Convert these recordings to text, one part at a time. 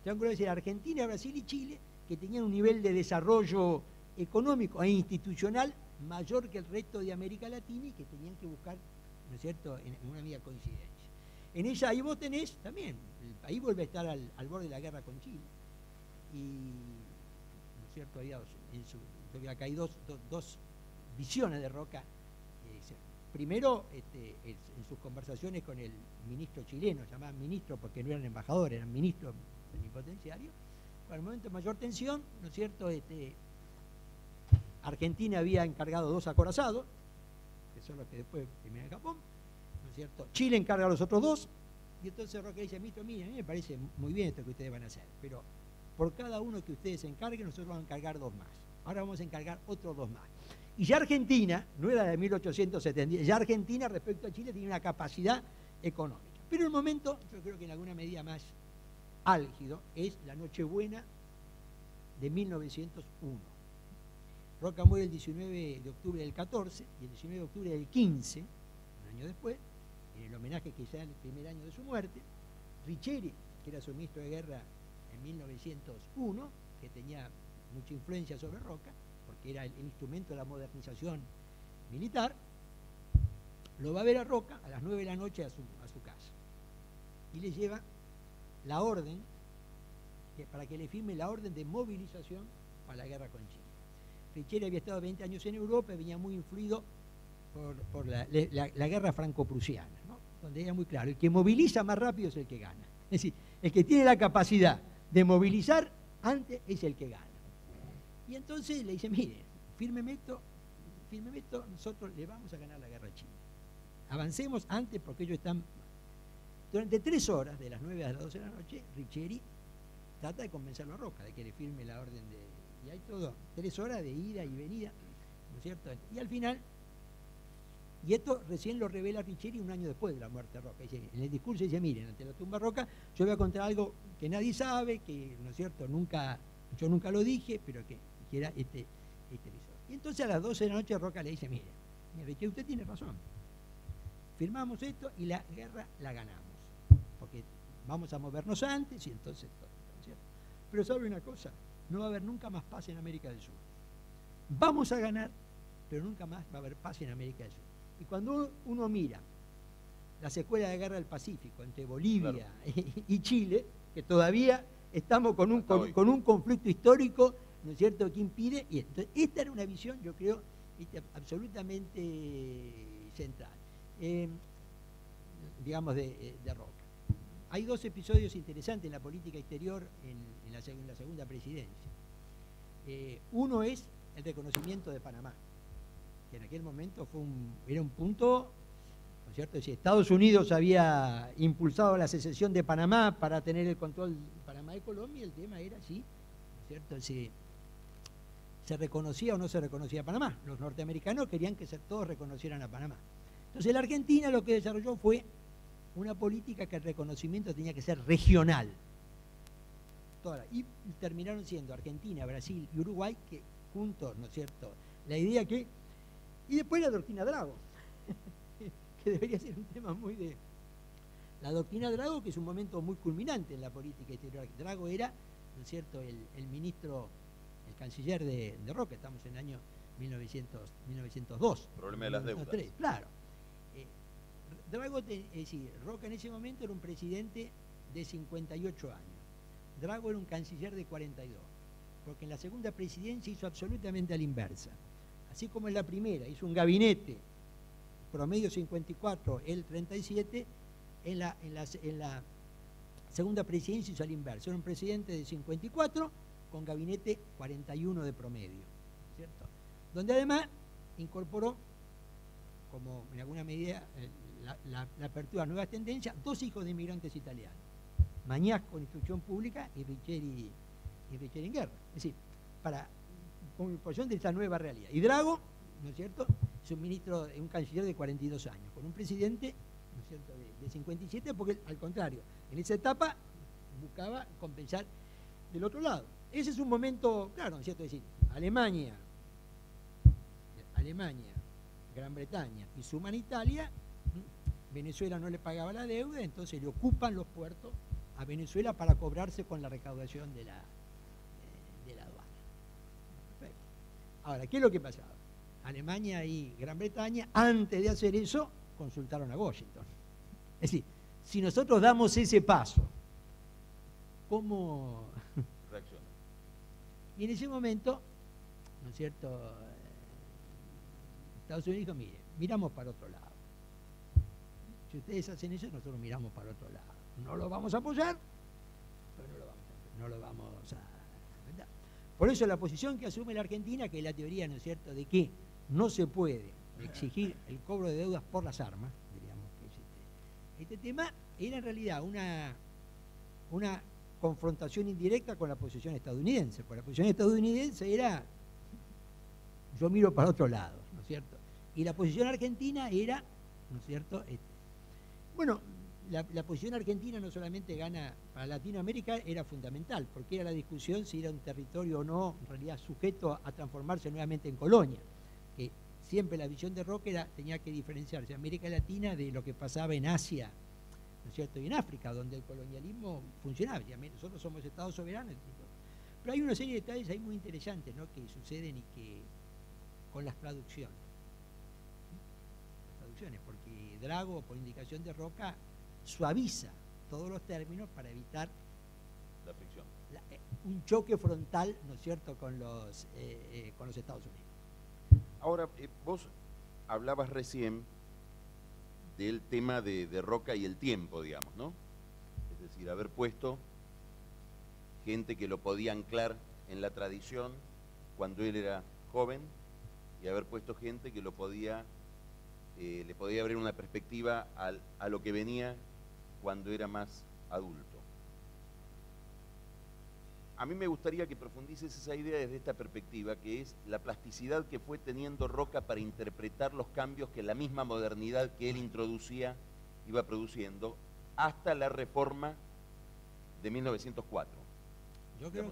Triángulo era Argentina, Brasil y Chile, que tenían un nivel de desarrollo económico e institucional mayor que el resto de América Latina y que tenían que buscar, ¿no es cierto?, en una amiga coincidencia. En ella ahí vos tenés también, ahí vuelve a estar al borde de la guerra con Chile. Y, ¿no es cierto?, acá hay dos visiones de Roca. Primero, en sus conversaciones con el ministro chileno, llamaban ministro porque no eran embajadores, eran ministros plenipotenciarios, para el momento de mayor tensión, ¿no es cierto?, Argentina había encargado 2 acorazados, que son los que después terminan en Japón, ¿no es cierto? Chile encarga a los otros 2, y entonces Roca dice, ministro, mire, a mí me parece muy bien esto que ustedes van a hacer, pero por cada uno que ustedes encarguen, nosotros vamos a encargar 2 más. Ahora vamos a encargar otros 2 más. Y ya Argentina, no era de 1870, ya Argentina respecto a Chile tiene una capacidad económica. Pero el momento, yo creo que en alguna medida más álgido, es la Nochebuena de 1901. Roca muere el 19 de octubre del 14 y el 19 de octubre del 15, un año después, en el homenaje que ya en el primer año de su muerte. Riccieri, que era su ministro de guerra en 1901, que tenía mucha influencia sobre Roca, porque era el instrumento de la modernización militar, lo va a ver a Roca a las 9 de la noche a su casa. Y le lleva la orden, para que le firme la orden de movilización para la guerra con Chile. Riccieri había estado 20 años en Europa y venía muy influido por la guerra franco-prusiana, ¿no?, donde era muy claro, el que moviliza más rápido es el que gana. Es decir, el que tiene la capacidad de movilizar antes es el que gana. Y entonces le dice, mire, fírmeme esto, nosotros le vamos a ganar la guerra a Chile. Avancemos antes porque ellos están... Durante 3 horas, de las 9 a las 12 de la noche, Riccieri trata de convencerlo a Roca de que le firme la orden de... Y hay todo, 3 horas de ida y venida, ¿no es cierto? Y al final, y esto recién lo revela Riccieri un año después de la muerte de Roca. Dice, en el discurso dice, miren, ante la tumba de Roca, yo voy a contar algo que nadie sabe, que, ¿no es cierto?, yo nunca lo dije, pero que era este episodio. Y entonces a las 12 de la noche Roca le dice, mire, Riccieri, usted tiene razón. Firmamos esto y la guerra la ganamos. Porque vamos a movernos antes y entonces todo, ¿no es cierto? Pero sabe una cosa, no va a haber nunca más paz en América del Sur. Vamos a ganar, pero nunca más va a haber paz en América del Sur. Y cuando uno mira la secuela de guerra del Pacífico entre Bolivia, claro, y Chile, que todavía estamos con un conflicto histórico, ¿no es cierto?, que impide, y entonces esta era una visión, yo creo, absolutamente central, digamos, de Roca. Hay 2 episodios interesantes en la política exterior en la segunda presidencia. Uno es el reconocimiento de Panamá, que en aquel momento era un punto, ¿no es cierto? Si Estados Unidos había impulsado la secesión de Panamá para tener el control de Panamá y Colombia, el tema era si, ¿no es cierto?, si se reconocía o no se reconocía a Panamá. Los norteamericanos querían que todos reconocieran a Panamá. Entonces la Argentina lo que desarrolló fue una política que el reconocimiento tenía que ser regional. Y terminaron siendo Argentina, Brasil y Uruguay, que juntos, ¿no es cierto?, la idea que... Y después la doctrina Drago, que debería ser un tema muy de... La doctrina Drago, que es un momento muy culminante en la política exterior. Drago era, ¿no es cierto?, el ministro, el canciller de Roca, estamos en el año 1902. Problema de las deudas. 1903, claro. Drago, es decir, Roca en ese momento era un presidente de 58 años. Drago era un canciller de 42, porque en la segunda presidencia hizo absolutamente a la inversa. Así como en la primera hizo un gabinete, promedio 54, él 37, en la segunda presidencia hizo a la inversa. Era un presidente de 54 con gabinete 41 de promedio, ¿cierto? Donde además incorporó, como en alguna medida, la apertura a nuevas tendencias, 2 hijos de inmigrantes italianos. Mañasco en instrucción pública y Riccieri en guerra. Es decir, con imposición de esta nueva realidad. Y Drago, ¿no es cierto?, es un ministro, un canciller de 42 años, con un presidente, ¿no es cierto?, de 57, porque al contrario, en esa etapa buscaba compensar del otro lado. Ese es un momento, claro, ¿no es cierto?, es decir, Alemania, Gran Bretaña y suman Italia, Venezuela no le pagaba la deuda, entonces le ocupan los puertos a Venezuela para cobrarse con la recaudación de la aduana. Perfecto. Ahora, ¿qué es lo que pasaba? Alemania y Gran Bretaña, antes de hacer eso, consultaron a Washington. Es decir, si nosotros damos ese paso, ¿cómo reacciona? Y en ese momento, ¿no es cierto? Estados Unidos dijo, mire, miramos para otro lado. Si ustedes hacen eso, nosotros miramos para otro lado. No lo vamos a apoyar, pero no lo vamos a aceptar. Por eso la posición que asume la Argentina, que es la teoría, ¿no es cierto?, de que no se puede exigir el cobro de deudas por las armas, diríamos que es este tema, era en realidad una confrontación indirecta con la posición estadounidense, porque la posición estadounidense era yo miro para otro lado, ¿no es cierto? Y la posición argentina era, ¿no es cierto? Bueno, la posición argentina no solamente gana para Latinoamérica, era fundamental, porque era la discusión si era un territorio o no, en realidad sujeto a transformarse nuevamente en colonia, que siempre la visión de Roca tenía que diferenciarse América Latina de lo que pasaba en Asia, ¿no es cierto? Y en África, donde el colonialismo funcionaba. Nosotros somos estados soberanos. Pero hay una serie de detalles ahí muy interesantes, ¿no?, que suceden y que con las traducciones. Porque Drago, por indicación de Roca, suaviza todos los términos para evitar la fricción. Un choque frontal, ¿no es cierto?, con los Estados Unidos. Ahora, vos hablabas recién del tema de Roca y el tiempo, digamos, ¿no? Es decir, haber puesto gente que lo podía anclar en la tradición cuando él era joven y haber puesto gente que lo podía, le podía abrir una perspectiva a lo que venía cuando era más adulto. A mí me gustaría que profundices esa idea desde esta perspectiva, que es la plasticidad que fue teniendo Roca para interpretar los cambios que la misma modernidad que él introducía iba produciendo hasta la reforma de 1904. Yo creo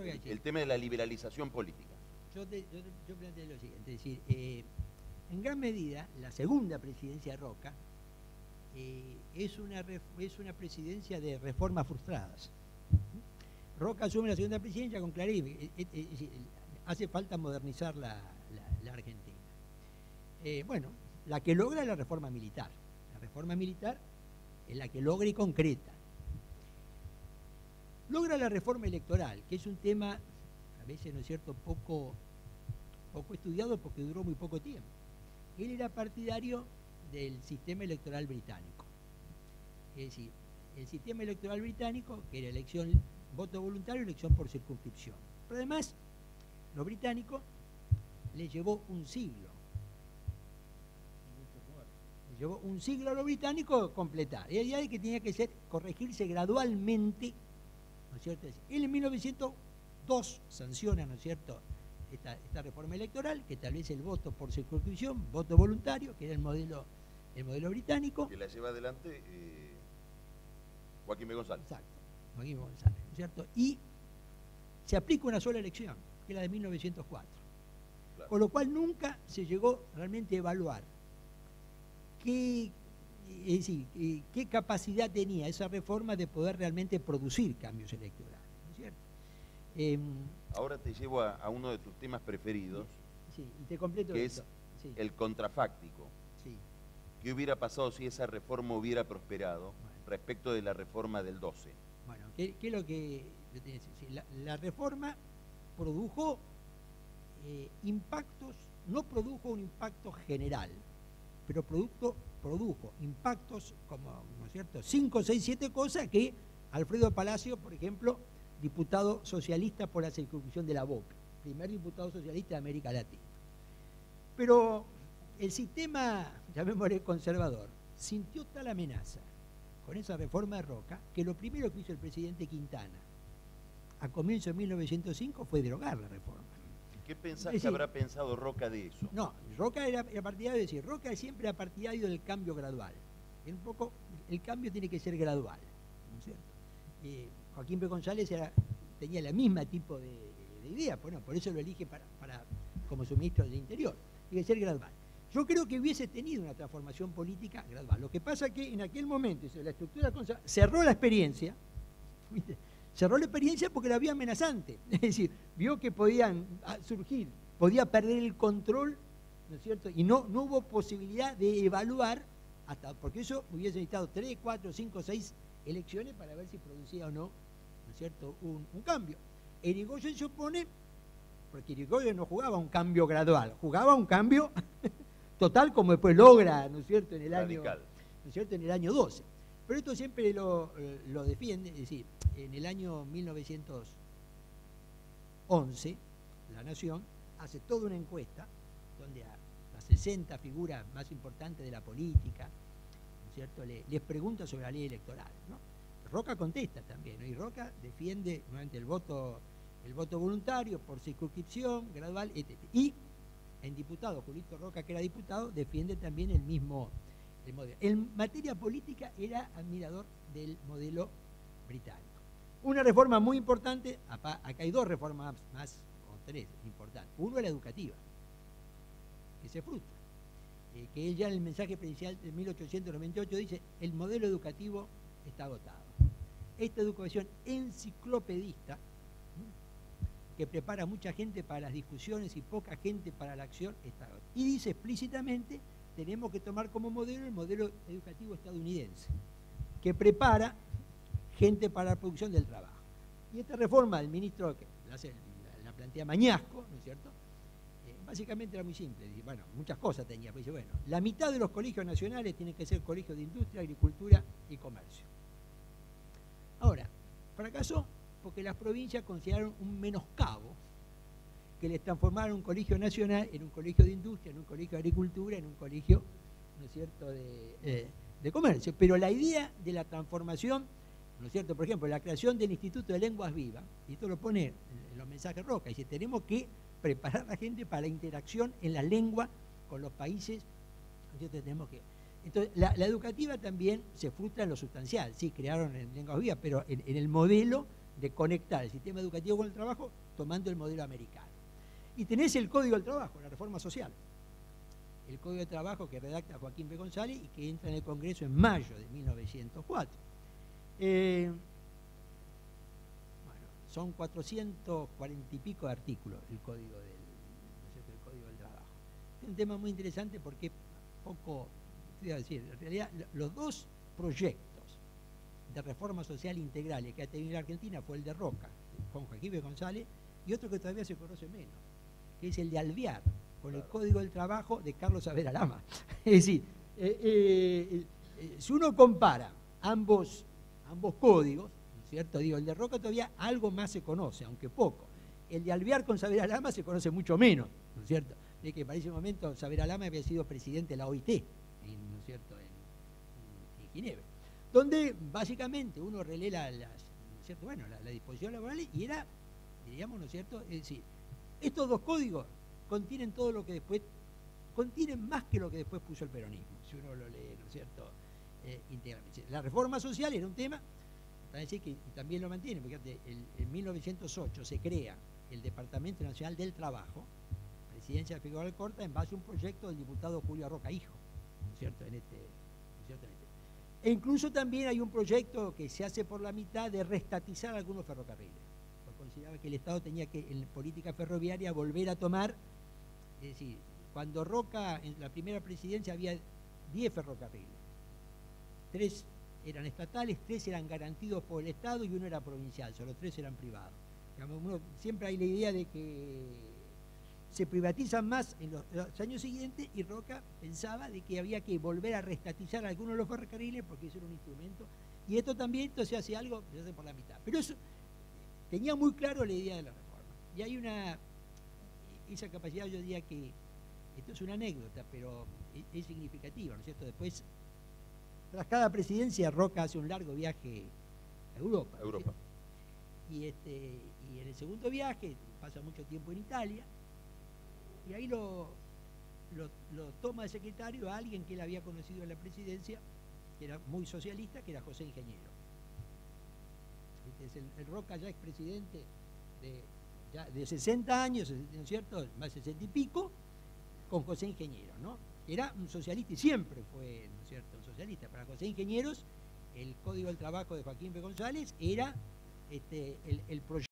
que el tema de la liberalización política. Yo planteo lo siguiente, es decir, en gran medida la segunda presidencia de Roca es una presidencia de reformas frustradas. Roca asume la segunda presidencia con claridad. Hace falta modernizar la Argentina. Bueno, la que logra es la reforma militar. La reforma militar es la que logra y concreta. Logra la reforma electoral, que es un tema, a veces, ¿no es cierto?, poco estudiado porque duró muy poco tiempo. Él era partidario del sistema electoral británico. Es decir, el sistema electoral británico, que era elección, voto voluntario, elección por circunscripción. Pero además, lo británico le llevó un siglo. Le llevó un siglo a lo británico completar. Era de que tenía que corregirse gradualmente, ¿no es cierto? Él en 1902 sanciona, ¿no es cierto?, esta reforma electoral, que establece el voto por circunscripción, voto voluntario, que era el modelo británico. Que la lleva adelante Joaquín B. González. Exacto, Joaquín B. González, ¿no es cierto? Y se aplica una sola elección, que es la de 1904. Claro. Con lo cual nunca se llegó realmente a evaluar qué capacidad tenía esa reforma de poder realmente producir cambios electorales, ¿no es cierto? Ahora te llevo a uno de tus temas preferidos, sí, y te completo que esto. Es el contrafáctico. Sí. ¿Qué hubiera pasado si esa reforma hubiera prosperado respecto de la reforma del 12? Bueno, ¿qué es lo que yo te decía? La reforma produjo impactos, no produjo un impacto general, pero produjo impactos como, ¿no es cierto?, 5, 6, 7 cosas que Alfredo Palacio, por ejemplo, diputado socialista por la circunscripción de la Boca, primer diputado socialista de América Latina. Pero el sistema, llamémosle conservador, sintió tal amenaza con esa reforma de Roca que lo primero que hizo el presidente Quintana a comienzos de 1905 fue derogar la reforma. ¿Qué pensás que habrá pensado Roca de eso? No, Roca era partidario, es decir, Roca siempre era partidario del cambio gradual. Un poco, el cambio tiene que ser gradual, ¿no es cierto? Joaquín B. González tenía la misma tipo de idea, bueno, por eso lo elige como su ministro del Interior. Tiene que ser gradual. Yo creo que hubiese tenido una transformación política gradual. Lo que pasa es que en aquel momento la estructura cerró la experiencia, ¿viste? Cerró la experiencia porque la vio amenazante. Es decir, vio que podían surgir, podía perder el control, ¿no es cierto? Y no hubo posibilidad de evaluar, porque eso hubiese necesitado 3, 4, 5, 6 elecciones para ver si producía o no, ¿no es cierto?, un cambio. Irigoyen se opone, porque Irigoyen no jugaba un cambio gradual, jugaba un cambio total, como después logra, ¿no es cierto?, en el año, ¿no es cierto?, en el año 12. Pero esto siempre lo defiende, es decir, en el año 1911, La Nación hace toda una encuesta donde a las 60 figuras más importantes de la política, ¿no es cierto?, les pregunta sobre la ley electoral, ¿no? Roca contesta también, ¿no? Y Roca defiende nuevamente el voto voluntario por circunscripción gradual, etc. Y en diputado, Julito Roca, que era diputado, defiende también el mismo modelo. En materia política era admirador del modelo británico. Una reforma muy importante, acá hay dos reformas más, o tres importantes. Uno es la educativa, que se frustra. Que ella en el mensaje presidencial de 1898 dice: el modelo educativo está agotado. Esta educación enciclopedista, que prepara mucha gente para las discusiones y poca gente para la acción, está agotada. Y dice explícitamente: tenemos que tomar como modelo el modelo educativo estadounidense, que prepara gente para la producción del trabajo. Y esta reforma del ministro, que la plantea Mañasco, ¿no es cierto?, básicamente era muy simple. Dice, bueno, muchas cosas tenía, pero dice, bueno, la mitad de los colegios nacionales tienen que ser colegios de industria, agricultura y comercio. Ahora, fracasó porque las provincias consideraron un menoscabo que les transformaron un colegio nacional en un colegio de industria, en un colegio de agricultura, en un colegio, ¿no es cierto?, de comercio. Pero la idea de la transformación, ¿no es cierto?, por ejemplo, la creación del Instituto de Lenguas Vivas, y esto lo pone en los mensajes Roca, dice, tenemos que preparar a la gente para la interacción en la lengua con los países, ¿no es cierto?, tenemos que... Entonces, la educativa también se frustra en lo sustancial, sí, crearon en Lenguas Vivas, pero en el modelo de conectar el sistema educativo con el trabajo, tomando el modelo americano. Y tenés el Código del Trabajo, la reforma social. El Código de Trabajo que redacta Joaquín B. González y que entra en el Congreso en mayo de 1904. Bueno, son 440 y pico de artículos el Código del Trabajo. Es un tema muy interesante porque poco, voy a decir, en realidad los dos proyectos de reforma social integral que ha tenido la Argentina fue el de Roca, con Joaquín B. González, y otro que todavía se conoce menos, que es el de Alvear, con el Código del Trabajo de Carlos Saavedra Lama. Es decir, si uno compara ambos códigos, ¿no es cierto? Digo, el de Roca todavía algo más se conoce, aunque poco. El de Alvear con Saavedra Lama se conoce mucho menos, ¿no es cierto? De que para ese momento Saavedra Lama había sido presidente de la OIT, ¿no es cierto?, en Ginebra, donde básicamente uno relee la disposición laboral y era, diríamos, ¿no es cierto?, es decir, estos dos códigos contienen todo lo que después, contienen más que lo que después puso el peronismo, si uno lo lee, ¿no es cierto?, íntegramente. La reforma social era un tema, para decir que también lo mantiene, porque en 1908 se crea el Departamento Nacional del Trabajo, presidencia de Figueroa Alcorta, en base a un proyecto del diputado Julio Roca Hijo, ¿no es cierto?, E incluso también hay un proyecto que se hace por la mitad de reestatizar algunos ferrocarriles, porque consideraba que el Estado tenía que, en política ferroviaria, volver a tomar, es decir, cuando Roca, en la primera presidencia, había 10 ferrocarriles, 3 eran estatales, 3 eran garantidos por el Estado y 1 era provincial, solo 3 eran privados. Siempre hay la idea de que se privatizan más en los años siguientes, y Roca pensaba de que había que volver a reestatizar algunos de los ferrocarriles porque eso era un instrumento, y esto también, entonces hace algo, se hace por la mitad. Pero eso tenía muy claro la idea de la reforma. Y hay esa capacidad, yo diría que, esto es una anécdota, pero es significativa, ¿no es cierto? Después, tras cada presidencia, Roca hace un largo viaje a Europa. Y en el segundo viaje pasa mucho tiempo en Italia, y ahí lo toma de secretario a alguien que él había conocido en la presidencia, que era muy socialista, que era José Ingeniero. Este es el Roca, ya expresidente de 60 años, ¿no es cierto?, más de 60 y pico, con José Ingeniero, ¿no? Era un socialista y siempre fue, ¿no es cierto?, un socialista. Para José Ingenieros, el Código del Trabajo de Joaquín B. González era el proyecto.